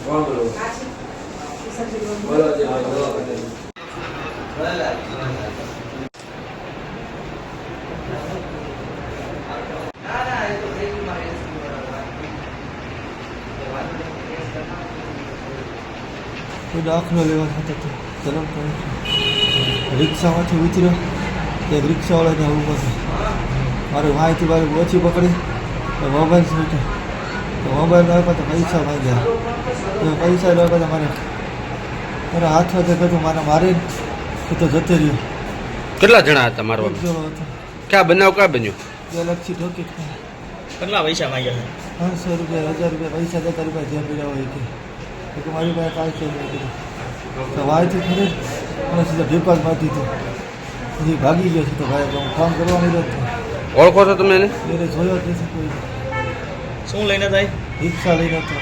દાખલો લેવા હતો ધરમ રિક્ષામાંથી ઉતર્યો એક રિક્ષાવાળા ત્યાં ઊભો છે મારે વાંચી બાજુ ઓછી પકડી તો મોબાઈલ છૂટ્યો તો મોબાઈલ આપ્યા તો પૈસા માંગ્યા તો પૈસા લેવા તો મારે મારા હાથમાં બધું મને મારીને તો જતો રહ્યો. કેટલા જણા હતા મારવા? ક્યાં બનાવ ક્યાં બન્યો? 2 લાખથી ઠોકી. કેટલા પૈસા માંગ્યા? 500 રૂપિયા 1000 રૂપિયા પૈસા દેતા રૂપિયા જે પીડા હોય કે મારી પાસે 500 રૂપિયા તો વાયથી ખરી મને સીધા ભેપાલ મારી દીધું પછી ભાગી ગયો છે. તો ભાઈ હું ફોન કરવાની નથી. ઓળખો છો તમે એને? એને જોયો જ નથી કોઈ. શું લઈને થાય? રિક્ષા લઈને હતો.